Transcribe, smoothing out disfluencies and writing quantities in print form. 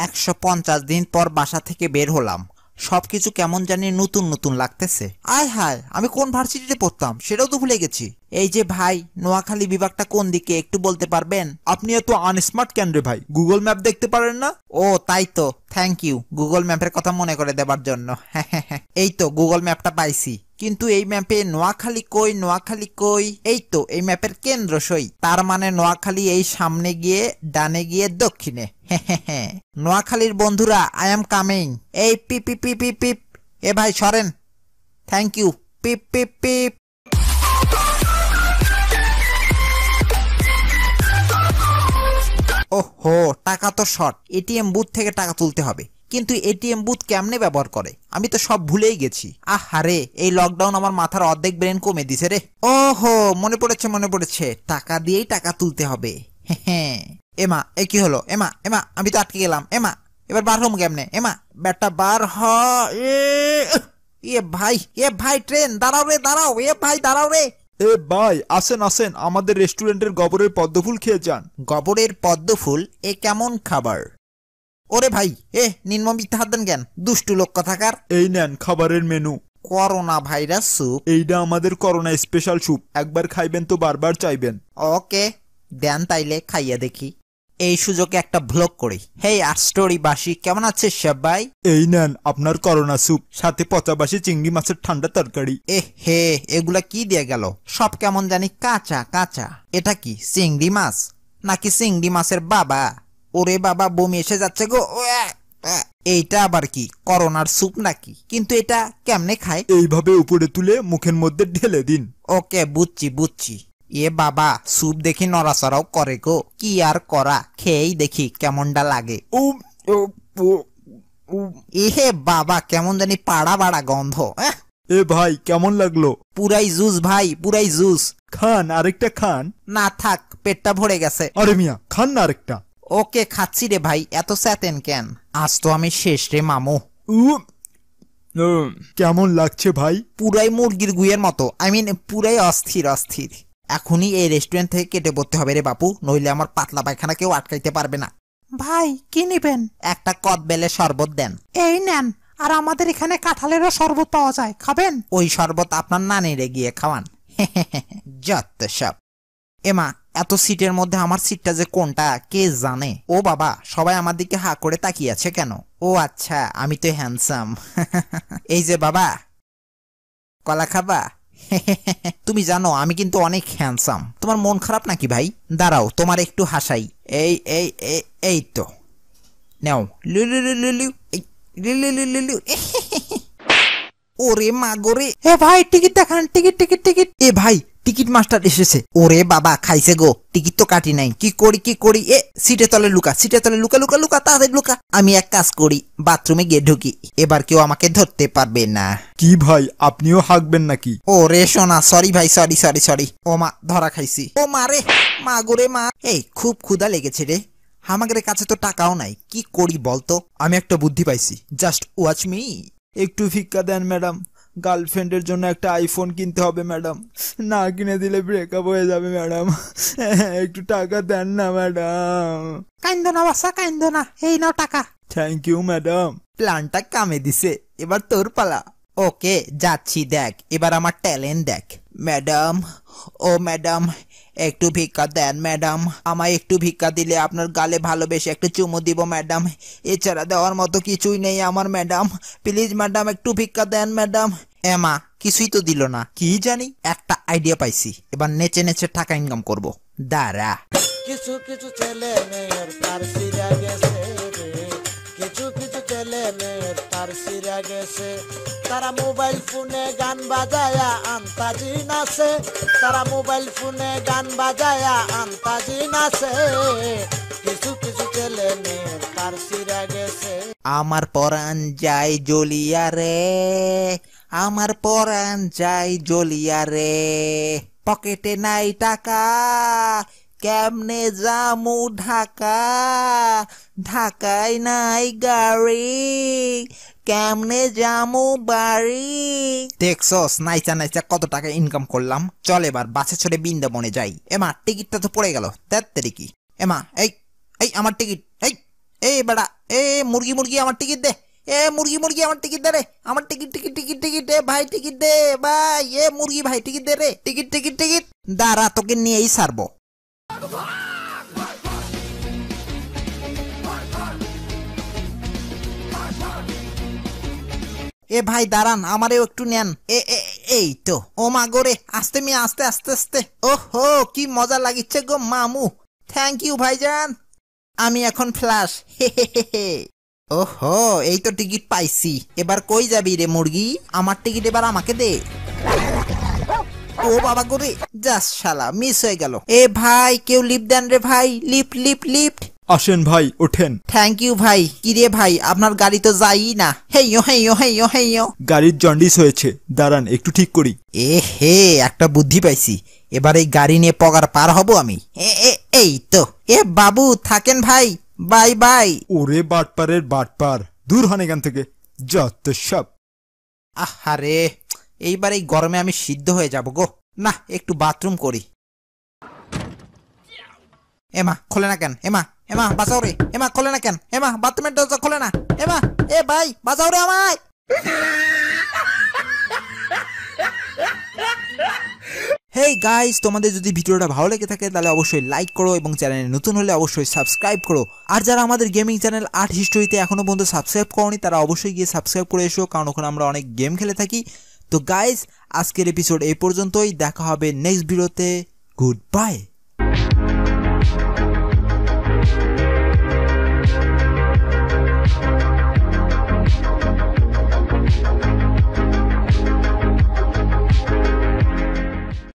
150 দিন পর বাসা থেকে বের হলাম। সবকিছু কেমন জানি নতুন নতুন লাগতেছে। আয় হায়, আমি কোন ভার্সিটিতে পড়তাম সেটাও তো ভুলে গেছি। এই যে ভাই, নোয়াখালী বিভাগটা কোন দিকে একটু বলতে পারবেন? আপনি এত আনস্মার্ট কেন রে ভাই? গুগল ম্যাপ দেখতে পারেন না? ও তাই তো, থ্যাংক ইউ গুগল ম্যাপের কথা মনে করে দেবার জন্য। এই তো গুগল ম্যাপটা পাইছি, কিন্তু এই ম্যাপে নোয়াখালী কই, নোয়াখালী কই? এই তো এই ম্যাপের কেন্দ্র সই, তার মানে নোয়াখালী এই সামনে গিয়ে ডানে গিয়ে দক্ষিণে। নোয়াখালীর বন্ধুরা, আই এম কামিং। এই পিপ পিপ পিপ পিপ পিপ। এ ভাই সরেন, থ্যাংক ইউ। পিপ পিপ পিপ। ওহো, টাকা তো শর্ট, এটিএম বুথ থেকে টাকা তুলতে হবে। কিন্তু এটিএম বুথ কেমনে ব্যবহার করে আমি তো সব ভুলেই গেছি। আহারে, এই লকডাউন আমার মাথার অর্ধেক ব্রেন কমে দিছে রে। ওহো, মনে পড়েছে মনে পড়েছে, টাকা দিয়েই টাকা তুলতে হবে। হ্যাঁ, এমা এ কি হলো? এমা এমা, আমি তো আটকে গেলাম। এমা এবার বার হম কেমনে? এমা ব্যাটা বার হ। এ ভাই ট্রেন, দাঁড়াও রে দাঁড়াও, এ ভাই দাঁড়াও রে। এ ভাই আসেন আসেন, আমাদের রেস্টুরেন্টের গবরের পদ্মফুল খেয়ে যান। গবরের পদ্মফুল? এ কেমন খাবার? ওরে ভাই, নির্মমিতে হাত দেন কেন, দুষ্টু লোক কথাকার। এই নেন খাবারের মেনু। Corona virus soup? এইটা আমাদের করোনা স্পেশাল স্যুপ, একবার খাইবেন তো বারবার চাইবেন। ওকে দেন, তাইলে খাইয়া দেখি। এই সুযোগে একটা ভ্লগ করি। হেই আর স্টোরি বাসি, কেমন আছে সবাই? এই নেন আপনার করোনা স্যুপ, সাথে পচাবাসি চিংড়ি মাছের ঠান্ডা তরকারি। হে, এগুলা কি দিয়ে গেল? সব কেমন জানি কাঁচা কাঁচা। এটা কি চিংড়ি মাছ নাকি চিংড়ি মাছের বাবা? ওরে বাবা, বমি এসে যাচ্ছে গো। এইটা আবার কি, করোনার স্যুপ নাকি? কিন্তু এটা কেমনে খায়? এইভাবে উপরে তুলে মুখের মধ্যে ঢেলে দিন। ওকে, বুঝছি বুঝছি। এ বাবা, স্যুপ দেখি নড়াচড়াও করে গো। কি আর করা, খেয়েই দেখি কেমনটা লাগে। এহে বাবা, কেমন জানি পাড়া বাড়া গন্ধ। এ ভাই কেমন লাগলো? পুরাই জুস ভাই, পুরাই জুস। খান, আরেকটা খান। না থাক, পেটটা ভরে গেছে। আরে মিয়া, খান না আরেকটা। ওকে খাচ্ছি রে ভাই, এত স্যাতেন কেন? আজ তো আমি শেষ রে মামু। কেমন লাগছে ভাই? পুরাই মুরগির গুয়ের মতো, আই মিন পুরাই অস্থির অস্থির। এখনই এই রেস্টুরেন্ট থেকে কেটে পড়তে হবে রে বাপু, নইলে আমার পাতলা পায়খানা কেউ আটকাইতে পারবে না। ভাই কি নিবেন? একটা কদবেলে শরবত দেন। এই নেন, আর আমাদের এখানে কাঁঠালেরও শরবত পাওয়া যায়, খাবেন? ওই শরবত আপনার নানিরে গিয়ে খাওয়ান। যত সব। এমা, এত সিটের মধ্যে আমার সিটটা যে কোনটা কে জানে? ও বাবা, সবাই আমার দিকে হা করে তাকিয়ে আছে কেন? ও আচ্ছা, আমি তো হ্যান্ডসাম। এই যে বাবা, কলা খাবা? তুমি জানো আমি কিন্তু অনেক হ্যান্ডসাম। তোমার মন খারাপ নাকি ভাই? দাঁড়াও, তোমার একটু হাসাই। এই এই এই তো নাও। লুলু লুলু লু, লুলু লুলু লু। ওরে মা গোরে। এ ভাই টিকিট দেখান, টিকিট টিকিট টিকিট। এ ভাই, টিকিট মাস্টার এসেছে। ওরে বাবা, খাইছে গো, টিকিট তো কাটি নাই। কি করি কি করি? এ সিটে তলে লুকা, সিটে তলে লুকা লুকা লুকা, তাড়াতাড়ি লুকা। আমি এক কাজ করি, বাথরুমে গিয়ে ঢুকি, এবার কেউ আমাকে ধরতে পারবে না। কি ভাই, আপনিও হাঁকবেন নাকি? ও রে সোনা, সরি ভাই, সরি সরি সরি। ও মা, ধরা খাইছি। ও মা রে, মা গোরে মা। এই খুব ক্ষুধা লেগেছে রে, আমাদের কাছে তো টাকাও নাই, কি করি বলতো? আমি একটা বুদ্ধি পাইছি, জাস্ট ওয়াচ মি। একটু ভিক্ষা দেন ম্যাডাম, গার্লফ্রেন্ডের জন্য একটা আইফোন কিনতে হবে ম্যাডাম, না কিনে দিলে ব্রেকআপ হয়ে যাবে ম্যাডাম, একটু টাকা দেন না ম্যাডাম। কাইন্দো না বাসা, কাইন্দো না, এই নাও টাকা। Thank you madam. প্ল্যানটা কামে দিছে, এবার তোর পালা। ওকে যাচ্ছি, দেখ এবার আমার ট্যালেন্ট দেখ। ম্যাডাম, ও ম্যাডাম, একটু ভিক্ষা দেন ম্যাডাম, আমায় একটু ভিক্ষা দিলে আপনার গালে ভালোবেসে একটু চুমু দিব ম্যাডাম, এছাড়া দেওয়ার মতো কিছুই নেই আমার ম্যাডাম, প্লিজ ম্যাডাম একটু ভিক্ষা দেন ম্যাডাম। এমা কিছুই তো দিল না, কি জানি। একটা আইডিয়া পাইছি, এবার নেচে নেচে টাকা ইনকাম করব। দাঁড়া। কিছু কিছু ছেলে মেয়ের তার সিরা গেছে রে, কিছু কিছু ছেলে মেয়ের তার সিরা গেছে, তারা মোবাইল ফোনে গান বাজায়া আন্তাজি নাচে, তারা মোবাইল ফোনে গান বাজায়া আন্তাজি নাচে, কিছু কিছু ছেলে মেয়ের তার সিরা গেছে। আমার পরাণ যায় জ্বলিয়া রে, আমার পরাণ যায় জ্বলিয়া রে, পকেটে নাই টাকা, কেমনে যামু ঢাকা, ঢাকায় নাই গাড়ি, কেমনে যামু বাড়ি। দেখছস নাইচা নাইচা কত টাকা ইনকাম করলাম। চল এবার বাসে চড়ে বৃন্দাবনে যাই। এমা টিকিটটা তো পড়ে গেল, তেত্তেরি কি। এমা এই এই আমার টিকিট, এই এই বেড়া, এ মুরগি মুরগি আমার টিকিট দে, এ মুরগি মুরগি আমার টিকিট দে রে, আমার টিকিট টিকিট টিকিট টিকিট দে ভাই, টিকিট দে ভাই, এ মুরগি ভাই টিকিট দে রে, টিকিট টিকিট টিকিট। দাঁড়া, তোকে নিয়েই সারবো। এ ভাই দাঁড়ান, আমারেও একটু নেন। এই তো। ও মা গোরে, আস্তে মিয়া, আস্তে আস্তে আস্তে। ওহো, কি মজা লাগিচ্ছে গো মামু, থ্যাংক ইউ ভাইজান। আমি এখন ফ্ল্যাশ, হে হে হে হে। ওহো, এই তো টিকিট পাইছি। এবার কই যাবি রে মুরগি? আমার টিকিট এবার আমাকে দে। ও বাবা গোরে, যাস শালা, মিস হয়ে গেল। এ ভাই, কেউ লিফট দেন রে ভাই, লিফট লিফট লিফট। আসেন ভাই, ওঠেন। থ্যাংক ইউ ভাই। কিরে ভাই, আপনার গাড়ি তো যাই না। হেইয়ো হেইয়ো হেইয়ো হেইয়ো। গাড়ির জন্ডিস হয়েছে, দাঁড়ান একটু ঠিক করি। এ হে, একটা বুদ্ধি পাইছি। এবার এই গাড়ি নিয়ে পগার পার হব আমি। এই তো। এ বাবু থাকেন ভাই, বাই বাই। ওরে বাটপারের বাটপার, দূর হন এখান থেকে, যত সব। আহারে, এইবার এই গরমে আমি সিদ্ধ হয়ে যাব গো। না, একটু বাথরুম করি। এমা খোলে না কেন? এমা এমা বাঁচাও রে, এমা খোলে না কেন? এমা বাথরুমের দরজা খোলে না। এমা, এ ভাই বাঁচাও রে আমায়। হেই গাইস, তোমাদের যদি ভিডিওটা ভালো লেগে থাকে তাহলে অবশ্যই লাইক করো এবং চ্যানেলে নতুন হলে অবশ্যই সাবস্ক্রাইব করো। আর যারা আমাদের গেমিং চ্যানেল আর্ট হিস্টোরিতে এখনো পর্যন্ত সাবস্ক্রাইব করোনি তারা অবশ্যই গিয়ে সাবস্ক্রাইব করে এসো, কারণ ওখানে আমরা অনেক গেম খেলে থাকি। তো গাইস, আজকের এপিসোড এই পর্যন্তই, দেখা হবে নেক্সট ভিডিওতে। Good bye.